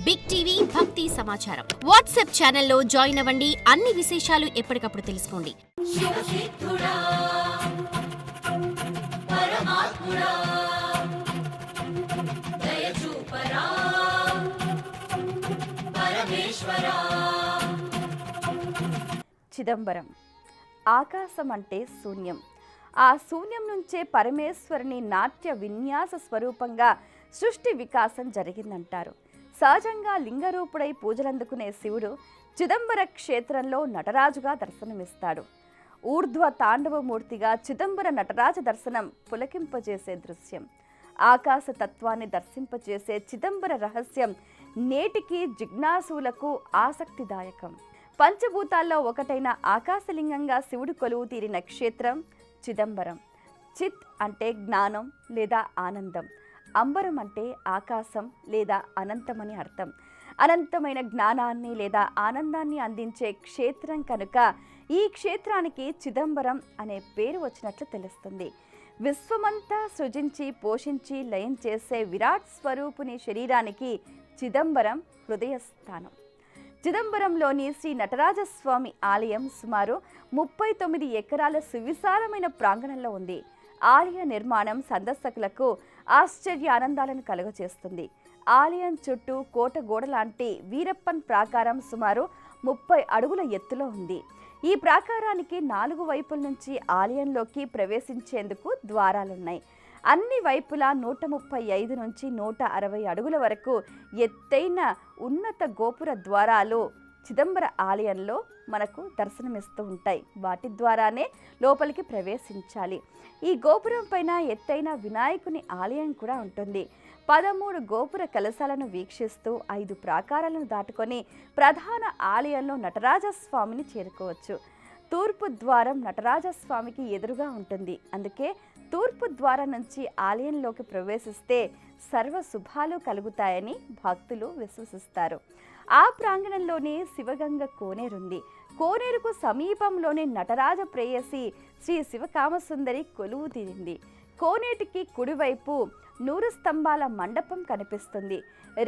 Big TV భక్తి సమాచారం WhatsApp ఛానల్లో జాయిన్ అవ్వండి. అన్ని విశేషాలు ఎప్పటికప్పుడు తెలుసుకోండి. చిదంబరం. ఆకాశం అంటే శూన్యం. ఆ శూన్యం నుంచే పరమేశ్వరుని నాట్య విన్యాస స్వరూపంగా సృష్టి వికాసం జరిగిందంటారు. సహజంగా లింగరూపుడై పూజలందుకునే శివుడు చిదంబర క్షేత్రంలో నటరాజుగా దర్శనమిస్తాడు. ఊర్ధ్వ తాండవమూర్తిగా చిదంబర నటరాజ దర్శనం పులకింపజేసే దృశ్యం. ఆకాశ తత్వాన్ని దర్శింపజేసే చిదంబర రహస్యం నేటికి జిజ్ఞాసులకు ఆసక్తిదాయకం. పంచభూతాల్లో ఒకటైన ఆకాశలింగంగా శివుడు కొలువు తీరిన క్షేత్రం చిదంబరం. చిత్ అంటే జ్ఞానం లేదా ఆనందం. అంబరం అంటే ఆకాశం లేదా అనంతమని అర్థం. అనంతమైన జ్ఞానాన్ని లేదా ఆనందాన్ని అందించే క్షేత్రం కనుక ఈ క్షేత్రానికి చిదంబరం అనే పేరు వచ్చినట్లు తెలుస్తుంది. విశ్వమంతా సృజించి పోషించి లయం చేసే విరాట్ స్వరూపుని శరీరానికి చిదంబరం హృదయస్థానం. చిదంబరంలోని శ్రీ నటరాజస్వామి ఆలయం సుమారు 39 ఎకరాల సువిశాలమైన ప్రాంగణంలో ఉంది. ఆలయ నిర్మాణం సందర్శకులకు ఆశ్చర్య ఆనందాలను కలుగజేస్తుంది. ఆలయం చుట్టూ కోట గోడ లాంటి వీరప్పన్ ప్రాకారం సుమారు 30 అడుగుల ఎత్తులో ఉంది. ఈ ప్రాకారానికి 4 వైపుల నుంచి ఆలయంలోకి ప్రవేశించేందుకు ద్వారాలున్నాయి. అన్ని వైపులా 135 నుంచి 160 అడుగుల వరకు ఎత్తైన ఉన్నత గోపుర ద్వారాలు చిదంబర ఆలయంలో మనకు దర్శనమిస్తూ ఉంటాయి. వాటి ద్వారానే లోపలికి ప్రవేశించాలి. ఈ గోపురం పైన ఎత్తైన వినాయకుని ఆలయం కూడా ఉంటుంది. 13 గోపుర కలశాలను వీక్షిస్తూ 5 ప్రాకారాలను దాటుకొని ప్రధాన ఆలయంలో నటరాజస్వామిని చేరుకోవచ్చు. తూర్పు ద్వారం నటరాజస్వామికి ఎదురుగా ఉంటుంది. అందుకే తూర్పు ద్వారం నుంచి ఆలయంలోకి ప్రవేశిస్తే సర్వ శుభాలు కలుగుతాయని భక్తులు విశ్వసిస్తారు. ఆ ప్రాంగణంలోనే శివగంగ కోనేరుంది. కోనేరుకు సమీపంలోనే నటరాజ ప్రేయసి శ్రీ శివకామసుందరి కొలువు తీరింది. కోనేటికి కుడివైపు 100 స్తంభాల మండపం కనిపిస్తుంది.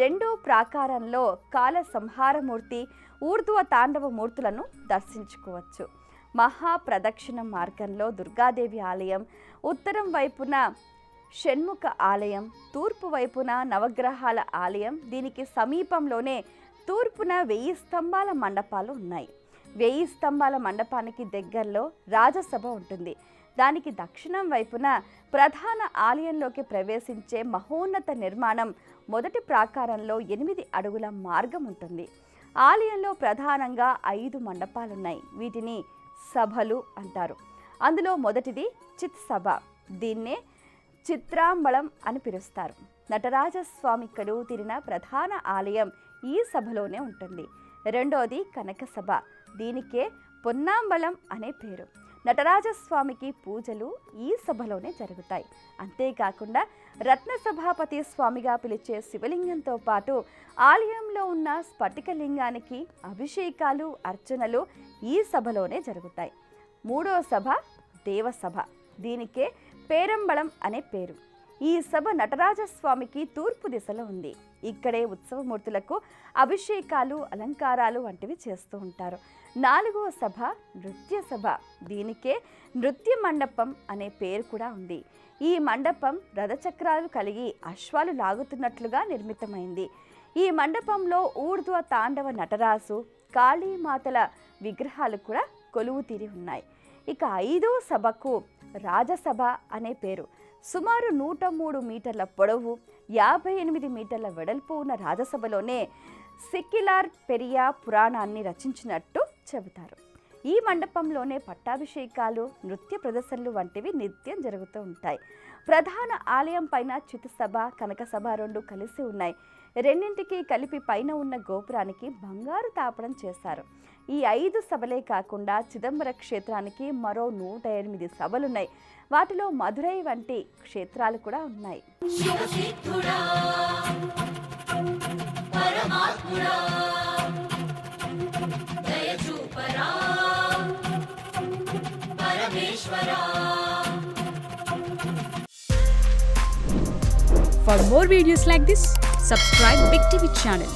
రెండో ప్రాకారంలో కాల సంహారమూర్తి, ఊర్ధ్వ తాండవ మూర్తులను దర్శించుకోవచ్చు. మహాప్రదక్షిణ మార్గంలో దుర్గాదేవి ఆలయం, ఉత్తరం వైపున షణ్ముఖ ఆలయం, తూర్పు వైపున నవగ్రహాల ఆలయం, దీనికి సమీపంలోనే తూర్పున 1000 స్తంభాల మండపాలు ఉన్నాయి. 1000 స్తంభాల మండపానికి దగ్గరలో రాజసభ ఉంటుంది. దానికి దక్షిణం వైపున ప్రధాన ఆలయంలోకి ప్రవేశించే మహోన్నత నిర్మాణం మొదటి ప్రాకారంలో 8 అడుగుల మార్గం ఉంటుంది. ఆలయంలో ప్రధానంగా 5 మండపాలున్నాయి. వీటిని సభలు అంటారు. అందులో మొదటిది చిత్ సభ. దీన్నే చిత్రాంబళం అని పిలుస్తారు. నటరాజస్వామి కొలువు తీరిన ప్రధాన ఆలయం ఈ సభలోనే ఉంటుంది. రెండోది కనక సభ. దీనికే పొన్నాంబళం అనే పేరు. నటరాజస్వామికి పూజలు ఈ సభలోనే జరుగుతాయి. అంతేకాకుండా రత్న సభాపతి స్వామిగా పిలిచే శివలింగంతో పాటు ఆలయంలో ఉన్న స్ఫటికలింగానికి అభిషేకాలు, అర్చనలు ఈ సభలోనే జరుగుతాయి. మూడో సభ దేవసభ. దీనికే పేరంబళం అనే పేరు. ఈ సభ నటరాజస్వామికి తూర్పు దిశలో ఉంది. ఇక్కడే ఉత్సవమూర్తులకు అభిషేకాలు, అలంకారాలు వంటివి చేస్తూ ఉంటారు. 4వ సభ నృత్య సభ. దీనికే నృత్య మండపం అనే పేరు కూడా ఉంది. ఈ మండపం రథచక్రాలు కలిగి అశ్వాలు లాగుతున్నట్లుగా నిర్మితమైంది. ఈ మండపంలో ఊర్ధ్వ తాండవ నటరాజు, కాళీమాతల విగ్రహాలు కూడా కొలువు తీరి ఉన్నాయి. ఇక 5వ సభకు రాజసభ అనే పేరు. సుమారు 103 మీటర్ల పొడవు, 58 మీటర్ల వెడల్పు ఉన్న రాజసభలోనే సెక్యులార్ పెరియా పురాణాన్ని రచించినట్టు చెబుతారు. ఈ మండపంలోనే పట్టాభిషేకాలు, నృత్య ప్రదర్శనలు వంటివి నిత్యం జరుగుతూ ఉంటాయి. ప్రధాన ఆలయం పైన చితుసభ, కనక సభ 2 కలిసి ఉన్నాయి. రెండింటికి కలిపి పైన ఉన్న గోపురానికి బంగారు తాపడం చేశారు. ఈ 5 సభలే కాకుండా చిదంబర క్షేత్రానికి మరో 108 సభలున్నాయి. వాటిలో మధురై వంటి క్షేత్రాలు కూడా ఉన్నాయి. For more videos like this, subscribe Big TV channel.